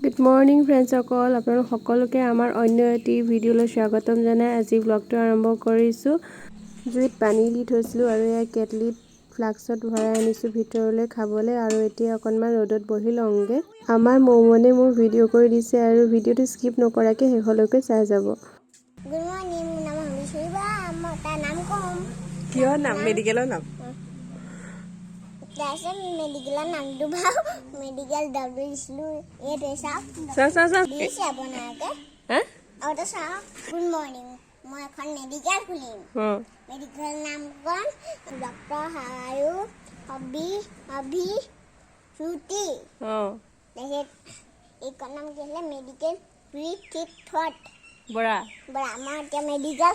Good morning friends সকল আপোনালোক সকলোকে আমাৰ অন্য এটি ভিডিঅ'লৈ স্বাগতম জনাই আজি ব্লগটো আৰম্ভ কৰিছো জুইত পানী দি থৈছিলো আৰু এই কেটলিত ফ্লাক্সত ভৰাই আনিছো ভিতৰলৈ খাবলৈ আৰু এতিয়া অকনমান ৰ'দত বহি লওঁগে আমাৰ মৌমনে মোৰ ভিডিঅ' কৰি দিছে আৰু ভিডিঅ'টো স্কিপ নকৰাকে শেষলৈকে চাই যাব Good morning নাম হৰিবা তাৰ নাম কম কিয় নাম মেডিকেলৰ নাম That's a medical nandu bhau medical double islu ye desa sa this abonake ha auto sa good morning moi ekhon medical khulim medical nam kon doctor haru abhi fruity dehe ekon nam kele medical free tip thought bora ma ta medical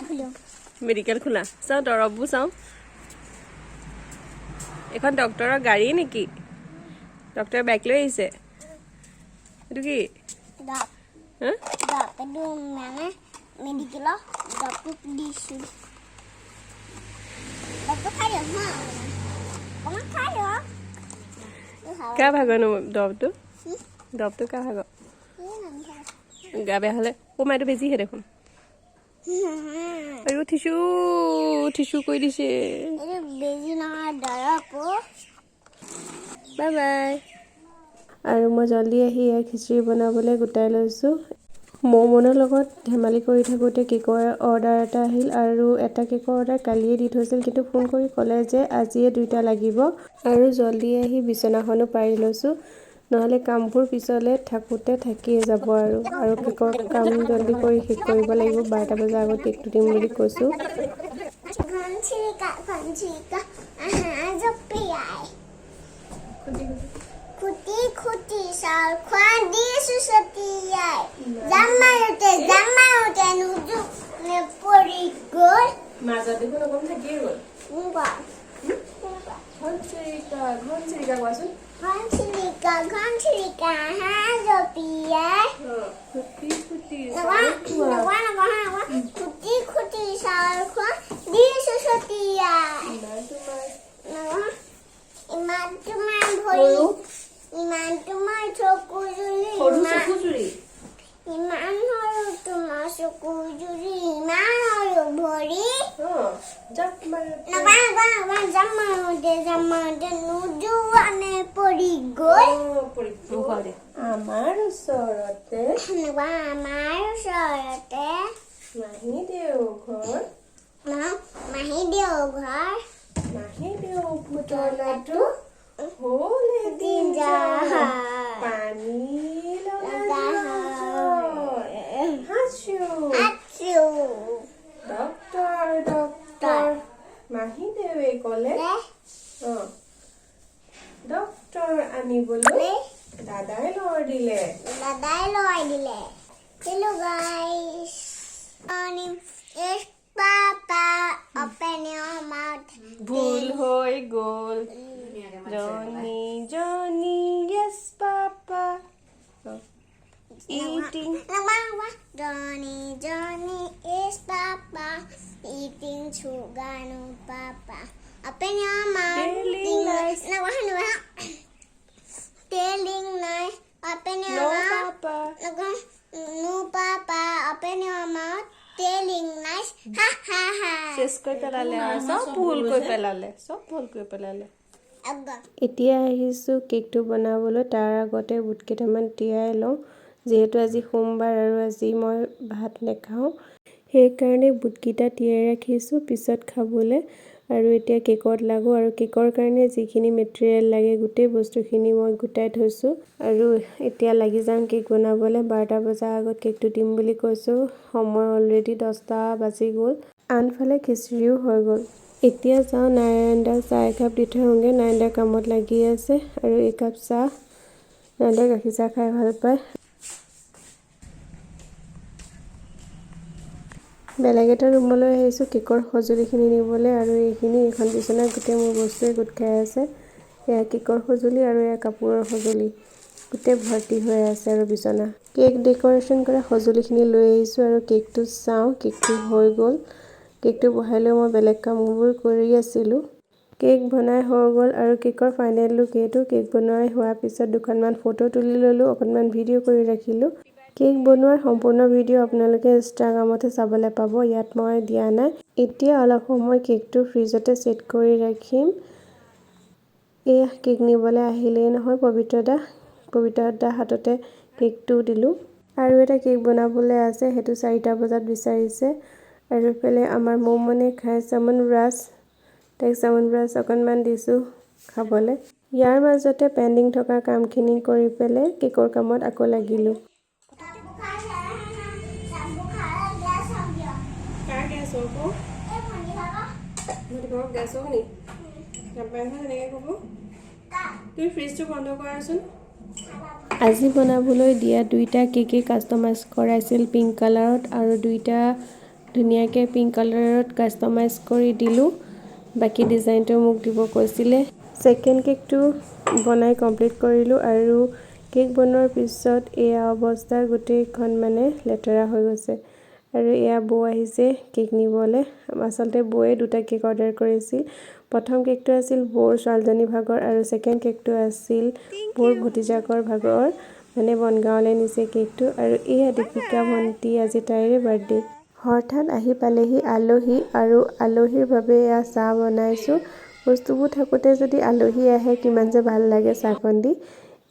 khula sa dorobu sao এখন ডক্টৰৰ গাড়ী নেকি doctor bike লৈ আহিছে এটো কি এটো মানে মেডিকেল ডক্টৰ দিছো ডক্টৰ খাইও হা কমন খাইও কা ভাগনো ডক্টৰ কা ভাগ গাবে হলে ও মাইটো বেছি হে দেখোন আৰু টিস্যু কৈ দিছে এটো বেজি না দৰপো বাই বাই আৰু মই জলদি আহি খিচৰি বনাবলৈ গোটাই লৈছো মনৰ লগত ধেমালি কৰি থাকোতে কেকৰ অৰ্ডাৰ এটা আহিল আৰু এটা কেকৰ অৰ্ডাৰ কালিয়ে দি থৈছিল কিন্তু ফোন কৰি ক'লে যে আজিয়ে দুইটা লাগিব আৰু জলদি আহি বিছনাখনো পাৰি লৈছো নহলে কামবোৰ পিছলে থাকোতে থাকিয়ে যাব আৰু কেকৰ কাম জলদি কৰি শেষ কৰিব লাগিব 12টা বজাৰ আগত কেকটো দিম বুলি কৈছো ঘনচিৰিকা জপিয়াই খুটি চাল খোৱা দিছো সতিয়াই জামাইতে নুজু নে পৰি গ'ল মাজত দেখোন অকণ থাকিয়ে গ'ল ঘনচিৰিকা কোৱাচোন ঘনচিৰিকা হা জপিয়াই খুটি চাল খোৱা দিছো সতিয়াই ইমান তোমাৰ চকুজুৰি ইমান সৰু তোমাৰ চকুজুৰি ইমান সৰু ভৰি জামাতে নুজুৱানে পৰি গ'ল আমাৰ ওচৰতে মাহী দেও পুতলাটো হ'ল এদিন পানী লগা ডক্টৰ মাহী দেৱে ক'লে ডক্টৰ আনিবলৈ দাদাই লৈ দিলে Hello guys morning yes papa open your mouth ভুল হৈ গ'ল Johnny yes papa eating Johnny is papa eating sugar no papa open your mouth telling lies telling lies open your no mouth papa no papa open your mouth telling lies ha ha ha চেছ কৰি পেলালে আৰু সব ভুল কৰি পেলালে agga এতিয়া আহিছো কেকটো বনাবলৈ তাৰ আগতে বুট কেইটামান তিয়াই লওঁ যেহেতু আজি সোমবাৰ আৰু আজি মই ভাত নেখাওঁ সেই কাৰণে বুটকিটা তিয়াই ৰাখিছো পিছত খাবলৈ আৰু এতিয়া কেকত লাগো আৰু কেকৰ কাৰণে যিখিনি মেটেৰিয়েল লাগে গোটেই বস্তুখিনি মই গোটাই থৈছো আৰু এতিয়া লাগি যাম কেক বনাবলৈ 12টা বজাৰ আগত কেকটো দিম বুলি কৈছো সময় অলৰেডি 10টা বাজি গ'ল আনফালে খিচৰিও হৈ গ'ল এতিয়া যাও নাৰায়ণদা চাহ একাপ দি থৈ আহোঁগে নাৰায়ণদা কামত লাগি আছে আৰু একাপ চাহ নাৰায়ণদা গাখীৰ চাহ খাই ভাল পায় বেলেগ এটা ৰুমলৈ আহিছো কেকৰ সঁজুলিখিনি নিবলৈ আৰু এইখিনি এখন বিছনা গোটেই মোৰ বস্তুৱে গোট খাই আছে এয়া কেকৰ সঁজুলি আৰু এয়া কাপোৰৰ সঁজুলি গোটেই ভৰ্তি হৈ আছে আৰু বিছনা কেক ডেকোৰেশ্যন কৰা সঁজুলিখিনি লৈ আহিছো আৰু কেকটো চাওঁ কেকটো হৈ গ'ল কেকটো বহাই লৈ মই বেলেগ কামবোৰ কৰি আছিলো কেক বনাই হৈ গ'ল আৰু কেকৰ ফাইনেল লুক এইটো। কেক বনোৱাই হোৱাৰ পিছত দুখনমান ফটো তুলি ল'লোঁ, অকণমান ভিডিঅ' কৰি ৰাখিলোঁ। কেক বনোৱাৰ সম্পূৰ্ণ ভিডিঅ' আপোনালোকে ইনষ্টাগ্ৰামতে চাবলৈ পাব, ইয়াত মই দিয়া নাই। এতিয়া অলপ সময় কেকটো ফ্ৰিজতে ছেট কৰি ৰাখিম। এয়া কেক নিবলৈ আহিলেই নহয় পবিত্ৰদা হাততে কেকটো দিলোঁ। আৰু এটা কেক বনাবলৈ আছে, সেইটো 4টা বজাত বিচাৰিছে। আৰু এইফালে আমাৰ মৌমনে খাই চামন ব্ৰাছ, তাইক চামন ব্ৰাছ অকণমান দিছোঁ খাবলৈ। ইয়াৰ মাজতে পেণ্ডিং থকা কামখিনি কৰি পেলাই কেকৰ কামত আকৌ লাগিলোঁ। আজি বনাবলৈ দিয়া 2টা কেকে কাষ্টমাইজ কৰাইছিল পিংক কালাৰত, আৰু 2টা ধুনীয়াকৈ পিংক কালাৰত কাষ্টমাইজ কৰি দিলোঁ। বাকী ডিজাইনটো মোক দিব কৈছিলে। ছেকেণ্ড কেকটো বনাই কমপ্লিট কৰিলোঁ, আৰু কেক বনোৱাৰ পিছত এয়া অৱস্থা, গোটেইখন মানে লেতেৰা হৈ গৈছে। আৰু এয়া বৌ আহিছে কেক নিবলৈ। আচলতে বৌয়ে 2টা কেক অৰ্ডাৰ কৰিছিল। প্ৰথম কেকটো আছিল বৌৰ ছোৱালীজনী ভাগৰ, আৰু ছেকেণ্ড কেকটো আছিল বৌৰ ভতিজাকৰ ভাগৰ, মানে বনগাঁৱলৈ নিছে কেকটো। আৰু এয়া দীপিকা ভণ্টি, আজি তাইৰে বাৰ্থডে। হঠাৎ আহি পালেহি আলহী, আৰু আলহীৰ বাবে এয়া চাহ বনাইছোঁ। বস্তুবোৰ থাকোঁতে যদি আলহী আহে কিমান যে ভাল লাগে চাহকণ দি।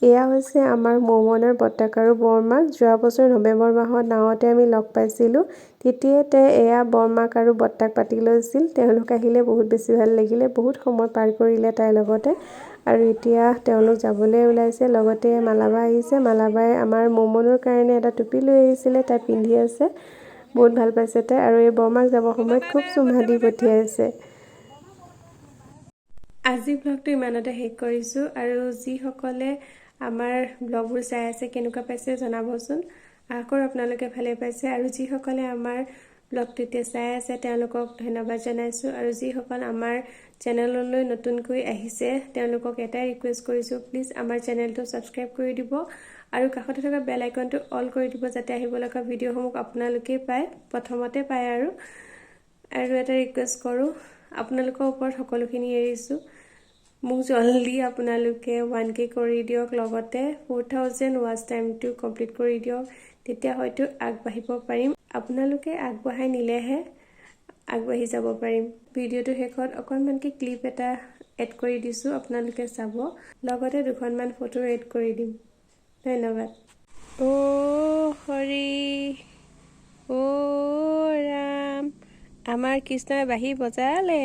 এয়া হৈছে আমাৰ মৌমনৰ বৰ্তাক আৰু বৰমাক। যোৱা বছৰ নৱেম্বৰ মাহত নাৱতে আমি লগ পাইছিলোঁ। তেতিয়াতে এয়া বৰমাক আৰু বৰ্তাক পাতি লৈছিল। তেওঁলোক আহিলে বহুত বেছি ভাল লাগিলে, বহুত সময় পাৰ কৰিলে তাইৰ লগতে। আৰু এতিয়া তেওঁলোক যাবলৈ ওলাইছে। লগতে মালাবা আহিছে। মালাবাই আমাৰ মৌমনৰ কাৰণে এটা টুপি লৈ আহিছিলে, তাই পিন্ধি আছে, বহুত ভাল পাইছে তাই। আৰু এই বৰমাক যাবৰ সময়ত খুব চুমা দি পঠিয়াইছে। আজি ব্লগটো ইমানতে শেষ কৰিছোঁ। আৰু যিসকলে আমাৰ ব্লগবোৰ চাই আছে কেনেকুৱা পাইছে জনাবচোন। আশা কৰোঁ আপোনালোকে ভালে পাইছে। আৰু যিসকলে আমাৰ ব্লগটো এতিয়া চাই আছে তেওঁলোকক ধন্যবাদ জনাইছোঁ। আৰু যিসকল আমাৰ চেনেললৈ নতুনকৈ আহিছে তেওঁলোকক এটাই ৰিকুৱেষ্ট কৰিছোঁ, প্লিজ আমাৰ চেনেলটো ছাবস্ক্ৰাইব কৰি দিব, আৰু কাষতে থকা বেল আইকনটো অল কৰি দিব, যাতে আহিব লগা ভিডিঅ'সমূহ আপোনালোকেই পায়, প্ৰথমতে পায়। আৰু এটা ৰিকুৱেষ্ট কৰোঁ, আপোনালোকৰ ওপৰত সকলোখিনি এৰিছোঁ। মোক জলদি আপোনালোকে 1K কৰি দিয়ক, লগতে 4000 ৱাচ টাইমটো কমপ্লিট কৰি দিয়ক, তেতিয়া হয়তো আগবাঢ়িব পাৰিম। আপোনালোকে আগবঢ়াই নিলেহে আগবাঢ়ি যাব পাৰিম। ভিডিঅ'টো শেষত অকণমানকৈ ক্লিপ এটা এড কৰি দিছোঁ, আপোনালোকে চাব। লগতে 2খনমান ফটো এড কৰি দিম। ধন্যবাদ। অ' হৰি, অ' ৰাম, আমাৰ কৃষ্ণই বাঁহী বজালে।